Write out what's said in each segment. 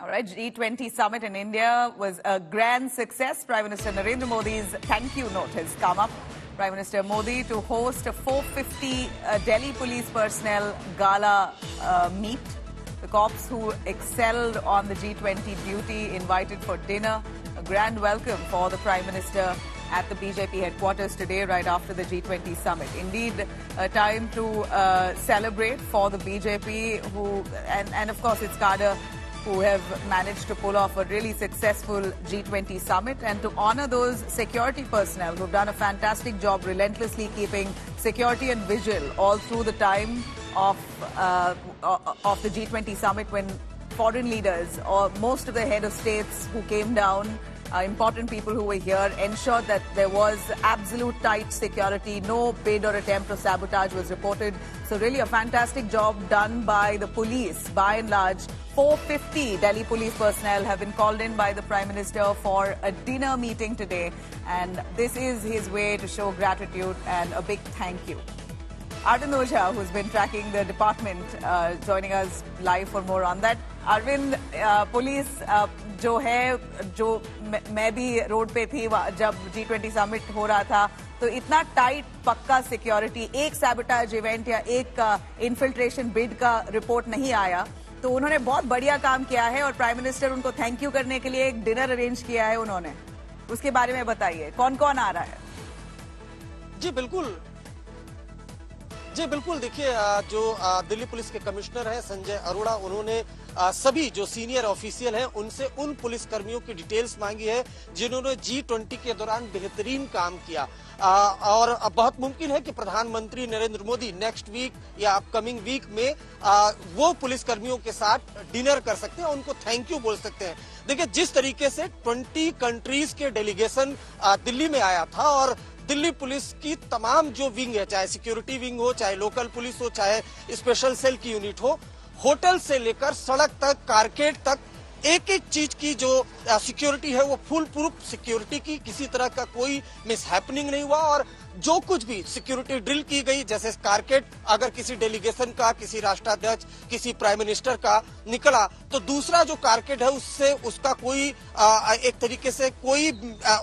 All right, G20 summit in India was a grand success. Prime Minister Narendra Modi's thank you note has come up. Prime Minister Modi to host a 450 Delhi police personnel gala meet. The cops who excelled on the G20 duty invited for dinner. A grand welcome for the Prime Minister at the BJP headquarters today, right after the G20 summit. Indeed, a time to celebrate for the BJP, and of course its cadre, who have managed to pull off a really successful G20 summit, and to honor those security personnel who've done a fantastic job relentlessly keeping security and vigil all through the time of the G20 summit, when foreign leaders or most of the head of states who came down, important people who were here, ensured that there was absolute tight security. No bid or attempt of sabotage was reported. So really a fantastic job done by the police. By and large, 450 Delhi police personnel have been called in by the Prime Minister for a dinner meeting today. And this is his way to show gratitude and a big thank you. Arvind Ojha, who's been tracking the department, joining us live for more on that. Arvind, police जो है, जो मैं भी road पे थी जब G20 summit हो रहा था, तो इतना टाइट पक्का सिक्योरिटी, एक सैबोटेज इवेंट या एक इन्फिल्ट्रेशन बिड का रिपोर्ट नहीं आया, तो उन्होंने बहुत बढ़िया काम किया है और प्राइम मिनिस्टर उनको थैंक यू करने के लिए एक डिनर अरेंज किया है उन्होंने। उसके बारे में बताइए, कौन कौन आ रहा है? जी बिल्कुल देखिए, जो दिल्ली पुलिस के कमिश्नर हैं संजय अरोड़ा, उन्होंने सभी जो सीनियर ऑफिशियल हैं उनसे उन पुलिस कर्मियों की डिटेल्स मांगी है जिन्होंने G20 के दौरान बेहतरीन काम किया, और बहुत मुमकिन है कि प्रधानमंत्री नरेंद्र मोदी नेक्स्ट वीक या अपकमिंग वीक में वो पुलिस कर्मियों के साथ डिनर कर सकते हैं, उनको थैंक यू बोल सकते हैं। देखिए, जिस तरीके से 20 कंट्रीज के डेलीगेशन दिल्ली में आया था और दिल्ली पुलिस की तमाम जो विंग है, चाहे सिक्योरिटी विंग हो, चाहे लोकल पुलिस हो, चाहे स्पेशल सेल की यूनिट हो, होटल से लेकर सड़क तक, कारकेड तक, एक एक चीज की जो सिक्योरिटी है वो फुल प्रूफ सिक्योरिटी की, किसी तरह का कोई मिसहैपनिंग नहीं हुआ। और जो कुछ भी सिक्योरिटी ड्रिल की गई, जैसे कारकेड अगर किसी डेलीगेशन का, किसी राष्ट्राध्यक्ष, किसी प्राइम मिनिस्टर का निकला, तो दूसरा जो कारकेड है उससे उसका कोई एक तरीके से कोई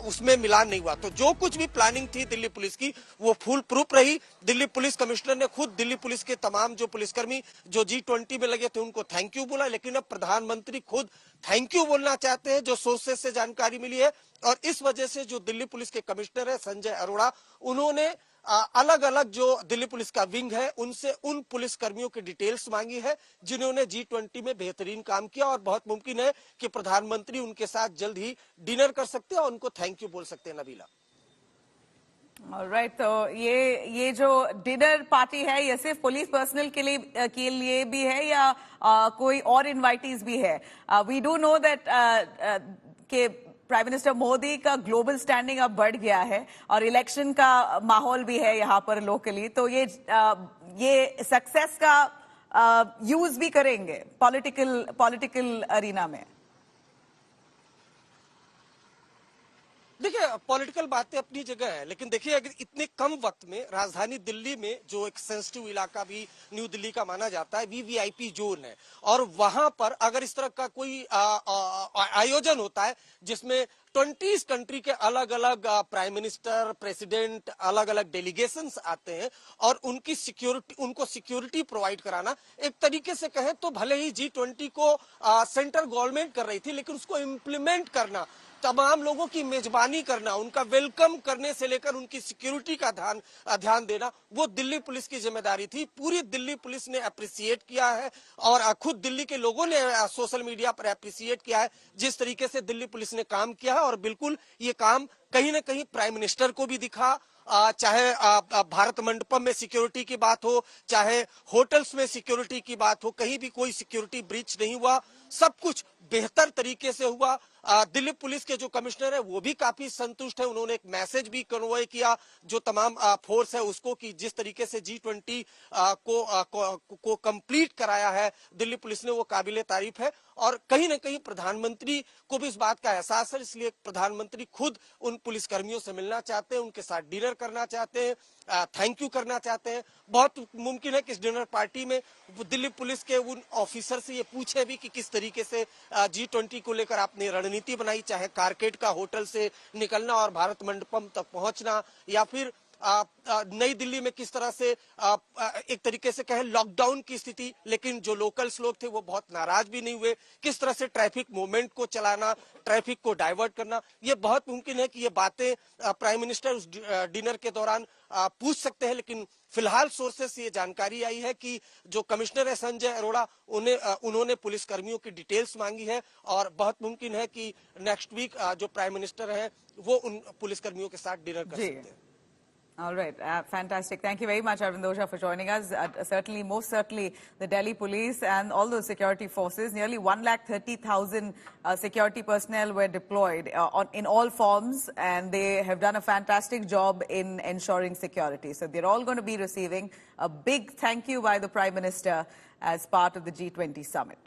उसमें मिलान नहीं हुआ। तो जो कुछ भी प्लानिंग थी दिल्ली पुलिस की वो फुल प्रूफ रही। दिल्ली पुलिस कमिश्नर ने खुद दिल्ली पुलिस के तमाम जो पुलिसकर्मी जो G20 में लगे थे उनको थैंक यू बोला, लेकिन अब प्रधानमंत्री खुद थैंक यू बोलना चाहते हैं, जो सोर्सेस से जानकारी मिली है। और इस वजह से जो दिल्ली पुलिस के कमिश्नर है संजय अरोड़ा, उन्होंने अलग अलग जो दिल्ली पुलिस का विंग है उनसे उन पुलिस कर्मियों की डिटेल्स मांगी है जिन्होंने G20 में बेहतरीन काम किया, और बहुत मुमकिन है कि प्रधानमंत्री उनके साथ जल्द ही डिनर कर सकते हैं और उनको थैंक यू बोल सकते हैं। नबीला, ऑलराइट, तो ये जो डिनर पार्टी है ये सिर्फ पुलिस पर्सनल के लिए भी है या कोई और इनवाइटीज भी है? वी डू नो दैट के प्राइम मिनिस्टर मोदी का ग्लोबल स्टैंडिंग अब बढ़ गया है और इलेक्शन का माहौल भी है यहाँ पर लोकली, तो ये सक्सेस का यूज भी करेंगे पॉलिटिकल अरीना में? देखिए, पॉलिटिकल बातें अपनी जगह है, लेकिन देखिए अगर इतने कम वक्त में राजधानी दिल्ली में जो एक सेंसिटिव इलाका भी न्यू दिल्ली का माना जाता है, वीवीआईपी जोन है, और वहां पर अगर इस तरह का कोई आयोजन होता है जिसमें 20 कंट्री के अलग अलग प्राइम मिनिस्टर, प्रेसिडेंट, अलग अलग डेलीगेशंस आते हैं और उनको सिक्योरिटी प्रोवाइड कराना, एक तरीके से कहें तो भले ही G20 को सेंट्रल गवर्नमेंट कर रही थी, लेकिन उसको इम्प्लीमेंट करना, तमाम लोगों की मेजबानी करना, उनका वेलकम करने से लेकर उनकी सिक्योरिटी का ध्यान देना, वो दिल्ली पुलिस की जिम्मेदारी थी। पूरी दिल्ली पुलिस ने अप्रिशिएट किया है और खुद दिल्ली के लोगों ने सोशल मीडिया पर अप्रिशिएट किया है जिस तरीके से दिल्ली पुलिस ने काम किया है। और बिल्कुल ये काम कहीं ना कहीं प्राइम मिनिस्टर को भी दिखा, चाहे भारत मंडपम में सिक्योरिटी की बात हो, चाहे होटल्स में सिक्योरिटी की बात हो, कहीं भी कोई सिक्योरिटी ब्रीच नहीं हुआ, सब कुछ बेहतर तरीके से हुआ। दिल्ली पुलिस के जो कमिश्नर है वो भी काफी संतुष्ट है। उन्होंने एक मैसेज भी कन्वे किया जो तमाम फोर्स है उसको, कि जिस तरीके से G20 को कंप्लीट कराया है दिल्ली पुलिस ने, वो काबिले तारीफ है। और कहीं ना कहीं प्रधानमंत्री को भी इस बात का एहसास है, इसलिए प्रधानमंत्री खुद उन पुलिसकर्मियों से मिलना चाहते हैं, उनके साथ डिनर करना चाहते हैं, थैंक यू करना चाहते हैं। बहुत मुमकिन है कि इस डिनर पार्टी में दिल्ली पुलिस के उन ऑफिसर से ये पूछे भी कि किस तरीके से G20 को लेकर आपने रणनीति बनाई, चाहे कारकेड का होटल से निकलना और भारत मंडपम तक पहुंचना, या फिर नई दिल्ली में किस तरह से एक तरीके से कहें लॉकडाउन की स्थिति, लेकिन जो लोकल्स लोग थे वो बहुत नाराज भी नहीं हुए, किस तरह से ट्रैफिक मूवमेंट को चलाना, ट्रैफिक को डाइवर्ट करना। ये बहुत मुमकिन है कि ये बातें प्राइम मिनिस्टर उस डिनर के दौरान पूछ सकते हैं। लेकिन फिलहाल सोर्सेस से ये जानकारी आई है कि जो कमिश्नर है संजय अरोड़ा, उन्होंने पुलिस कर्मियों की डिटेल्स मांगी है और बहुत मुमकिन है कि नेक्स्ट वीक जो प्राइम मिनिस्टर है वो उन पुलिस कर्मियों के साथ डिनर कर सकते हैं। All right, fantastic. Thank you very much, Arvind Oja, for joining us. Certainly, most certainly, the Delhi police and all those security forces, nearly 130,000 security personnel were deployed in all forms, and they have done a fantastic job in ensuring security. So they're all going to be receiving a big thank you by the Prime Minister as part of the G20 summit.